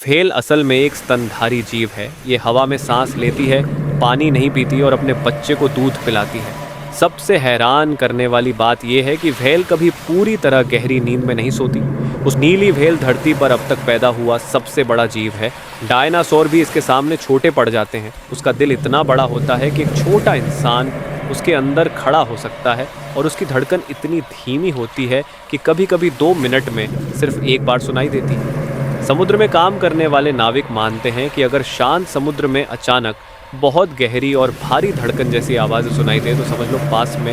Whale असल में एक स्तनधारी जीव है। ये हवा में सांस लेती है, पानी नहीं पीती और अपने बच्चे को दूध पिलाती है। सबसे हैरान करने वाली बात यह है कि व्हेल कभी पूरी तरह गहरी नींद में नहीं सोती। उस नीली व्हेल धरती पर अब तक पैदा हुआ सबसे बड़ा जीव है। डायनासोर भी इसके सामने छोटे पड़ जाते हैं। उसका दिल इतना बड़ा होता है कि एक छोटा इंसान उसके अंदर खड़ा हो सकता है और उसकी धड़कन इतनी धीमी होती है कि कभी कभी 2 मिनट में सिर्फ एक बार सुनाई देती है। समुद्र में काम करने वाले नाविक मानते हैं कि अगर शांत समुद्र में अचानक बहुत गहरी और भारी धड़कन जैसी आवाज़ें सुनाई दे तो समझ लो पास में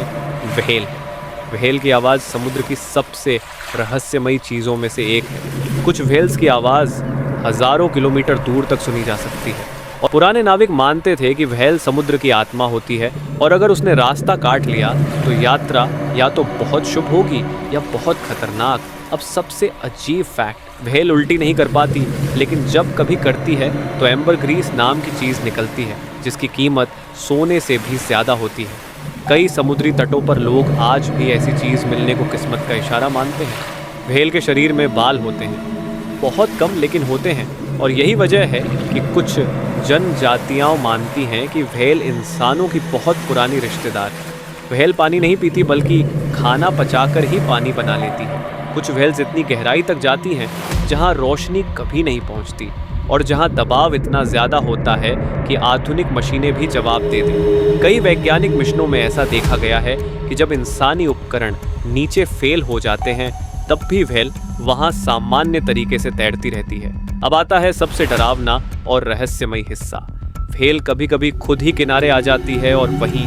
व्हेल है। व्हेल की आवाज़ समुद्र की सबसे रहस्यमयी चीज़ों में से एक है। कुछ व्हेल्स की आवाज़ हज़ारों किलोमीटर दूर तक सुनी जा सकती है और पुराने नाविक मानते थे कि व्हेल समुद्र की आत्मा होती है और अगर उसने रास्ता काट लिया तो यात्रा या तो बहुत शुभ होगी या बहुत खतरनाक। अब सबसे अजीब फैक्ट, व्हेल उल्टी नहीं कर पाती, लेकिन जब कभी करती है तो एम्बरग्रीस नाम की चीज़ निकलती है जिसकी कीमत सोने से भी ज़्यादा होती है। कई समुद्री तटों पर लोग आज भी ऐसी चीज़ मिलने को किस्मत का इशारा मानते हैं। व्हेल के शरीर में बाल होते हैं, बहुत कम लेकिन होते हैं, और यही वजह है कि कुछ जनजातियाँ मानती हैं कि व्हेल इंसानों की बहुत पुरानी रिश्तेदार है। व्हेल पानी नहीं पीती बल्कि खाना पचाकर ही पानी बना लेती है। कुछ व्हेल्स इतनी गहराई तक जाती हैं जहां रोशनी कभी नहीं पहुंचती और जहां दबाव इतना ज़्यादा होता है कि आधुनिक मशीनें भी जवाब दे दें। कई वैज्ञानिक मिशनों में ऐसा देखा गया है कि जब इंसानी उपकरण नीचे फेल हो जाते हैं तब भी व्हेल वहां सामान्य तरीके से तैरती रहती है। अब आता है सबसे डरावना और रहस्यमयी हिस्सा। व्हेल कभी कभी खुद ही किनारे आ जाती है और वहीं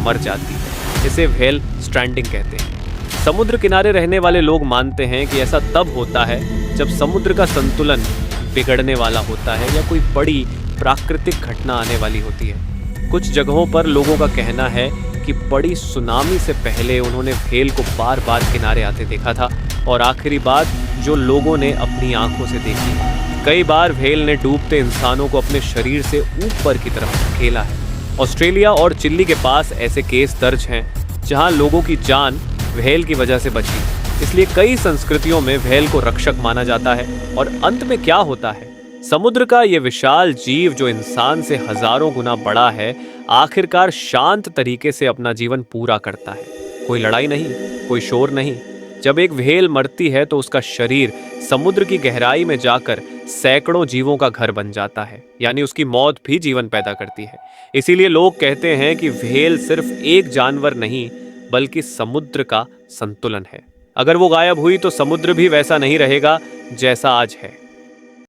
मर जाती है। इसे व्हेल स्ट्रैंडिंग कहते हैं। समुद्र किनारे रहने वाले लोग मानते हैं कि ऐसा तब होता है जब समुद्र का संतुलन बिगड़ने वाला होता है या कोई बड़ी प्राकृतिक घटना आने वाली होती है। कुछ जगहों पर लोगों का कहना है कि बड़ी सुनामी से पहले उन्होंने व्हेल को बार बार किनारे आते देखा था, और आखिरी बात जो लोगों ने अपनी आंखों से देखी। कई बार व्हेल ने डूबते इंसानों को अपने शरीर से ऊपर की तरफ धकेला है। ऑस्ट्रेलिया और चिली के पास ऐसे केस दर्ज हैं जहां लोगों की जान व्हेल की वजह से बची। इसलिए कई संस्कृतियों में व्हेल को रक्षक माना जाता है। और अंत में क्या होता है? समुद्र का ये विशाल जीव जो इंसान से हजारों गुना बड़ा है, आखिरकार शांत तरीके से अपना जीवन पूरा करता है। कोई लड़ाई नहीं, कोई शोर नहीं। जब एक व्हेल मरती है तो उसका शरीर समुद्र की गहराई में जाकर सैकड़ों जीवों का घर बन जाता है, यानी उसकी मौत भी जीवन पैदा करती है। इसीलिए लोग कहते हैं कि व्हेल सिर्फ एक जानवर नहीं बल्कि समुद्र का संतुलन है। अगर वो गायब हुई तो समुद्र भी वैसा नहीं रहेगा जैसा आज है।